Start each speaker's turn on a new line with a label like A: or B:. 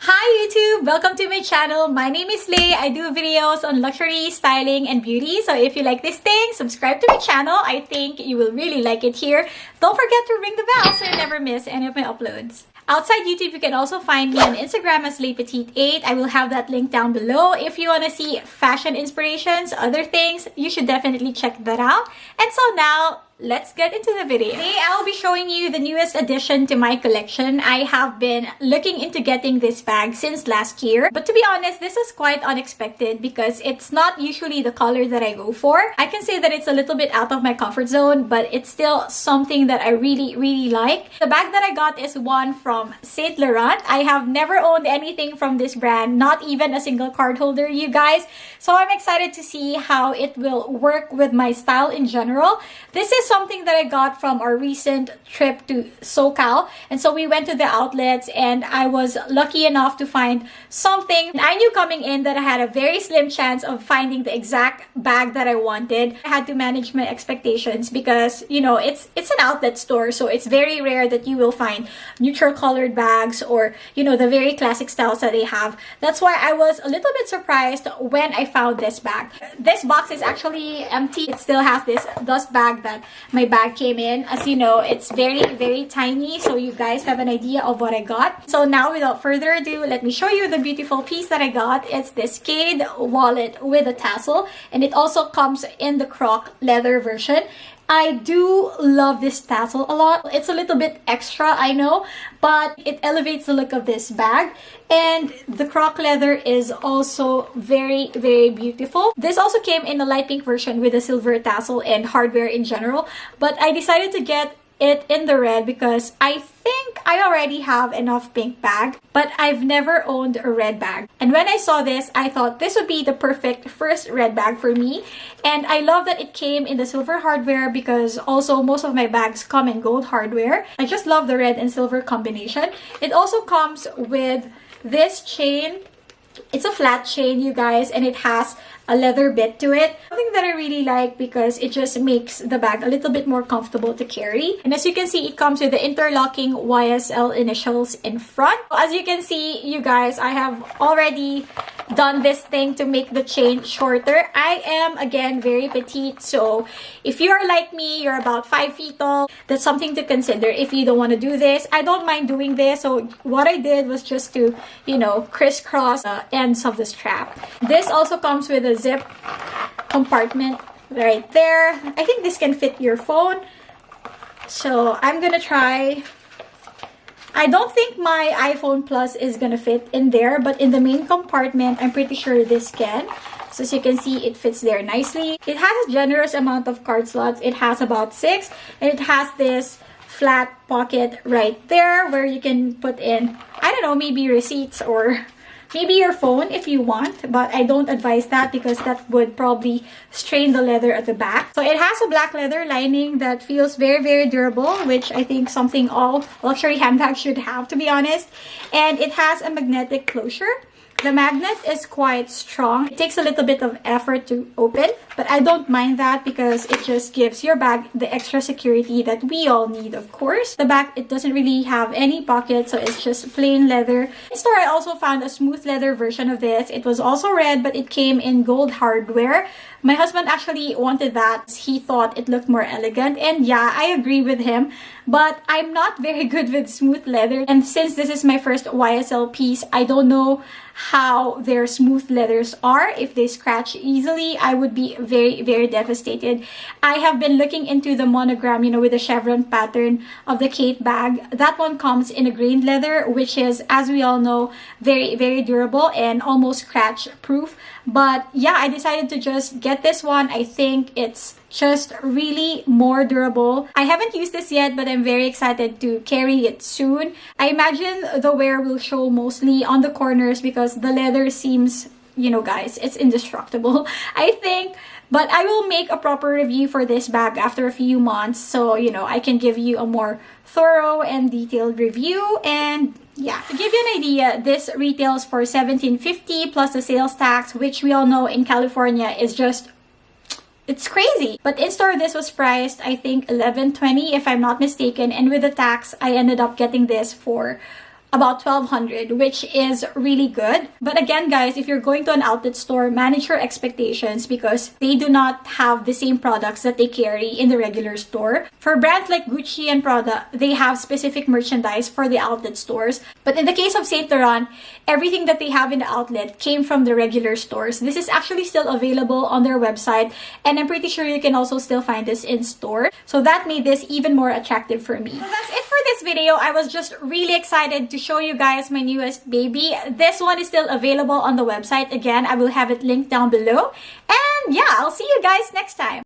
A: Hi YouTube! Welcome to my channel. My name is Lay. I do videos on luxury, styling, and beauty. So if you like this thing, subscribe to my channel. I think you will really like it here. Don't forget to ring the bell so you never miss any of my uploads. Outside YouTube, you can also find me on Instagram as LayPetite8. I will have that link down below. If you want to see fashion inspirations, other things, you should definitely check that out. And so now, let's get into the video. Today, I'll be showing you the newest addition to my collection. I have been looking into getting this bag since last year. But to be honest, this is quite unexpected because it's not usually the color that I go for. I can say that it's a little bit out of my comfort zone, but it's still something that I really like. The bag that I got is one from Saint Laurent. I have never owned anything from this brand, not even a single card holder, you guys. So I'm excited to see how it will work with my style in general. This is something that I got from our recent trip to SoCal, and so we went to the outlets and I was lucky enough to find something. I knew coming in that I had a very slim chance of finding the exact bag that I wanted. I had to manage my expectations because, you know, it's an outlet store, so it's very rare that you will find neutral colored bags or, you know, the very classic styles that they have. That's why I was a little bit surprised when I found this bag. This box is actually empty. It still has this dust bag that my bag came in. As you know, it's very tiny, so you guys have an idea of what I got. So now, without further ado, let me show you the beautiful piece that I got. It's this Cade wallet with a tassel, and it also comes in the croc leather version. I do love this tassel a lot. It's a little bit extra, I know, but it elevates the look of this bag. And the croc leather is also very beautiful. This also came in a light pink version with a silver tassel and hardware in general, but I decided to get it in the red because I think I already have enough pink bag, but I've never owned a red bag. And when I saw this, I thought this would be the perfect first red bag for me. And I love that it came in the silver hardware because also most of my bags come in gold hardware. I just love the red and silver combination. It also comes with this chain. It's a flat chain, you guys, and it has a leather bit to it. Something that I really like because it just makes the bag a little bit more comfortable to carry. And as you can see, it comes with the interlocking YSL initials in front. As you can see, you guys, I have already done this thing to make the chain shorter. I am, again, very petite, so if you're like me, you're about 5 feet tall, that's something to consider if you don't want to do this. I don't mind doing this, so what I did was just to, you know, crisscross the ends of the strap. This also comes with a zip compartment right there. I think this can fit your phone, so I'm gonna try. I don't think my iPhone Plus is gonna fit in there, but in the main compartment, I'm pretty sure this can. So as you can see, it fits there nicely. It has a generous amount of card slots. It has about 6, and it has this flat pocket right there where you can put in, I don't know, maybe receipts or maybe your phone if you want, but I don't advise that because that would probably strain the leather at the back. So it has a black leather lining that feels very durable, which I think something all luxury handbags should have, to be honest. And it has a magnetic closure. The magnet is quite strong. It takes a little bit of effort to open, but I don't mind that because it just gives your bag the extra security that we all need, of course. The back, it doesn't really have any pockets, so it's just plain leather. In the store, I also found a smooth leather version of this. It was also red, but it came in gold hardware. My husband actually wanted that. He thought it looked more elegant, and yeah, I agree with him, but I'm not very good with smooth leather. And since this is my first YSL piece, I don't know how their smooth leathers are. If they scratch easily, I would be very devastated. I have been looking into the monogram, you know, with the chevron pattern of the Kate bag. That one comes in a grained leather, which is, as we all know, very durable and almost scratch proof. But yeah, I decided to just get this one. I think it's just really more durable. I haven't used this yet, but I'm very excited to carry it soon. I imagine the wear will show mostly on the corners because the leather seems, you know, guys, it's indestructible, I think. But I will make a proper review for this bag after a few months, so, you know, I can give you a more thorough and detailed review. And yeah, to give you an idea, this retails for $17.50 plus the sales tax, which we all know in California is just, it's crazy. But in store, this was priced, I think, $11.20 if I'm not mistaken, and with the tax, I ended up getting this for about 1,200, which is really good. But again, guys, if you're going to an outlet store, manage your expectations because they do not have the same products that they carry in the regular store. For brands like Gucci and Prada, they have specific merchandise for the outlet stores. But in the case of Saint Laurent, everything that they have in the outlet came from the regular stores. This is actually still available on their website, and I'm pretty sure you can also still find this in store. So that made this even more attractive for me. So that's it for this video. I was just really excited to show you guys my newest baby. This one is still available on the website. Again, I will have it linked down below. And yeah, I'll see you guys next time.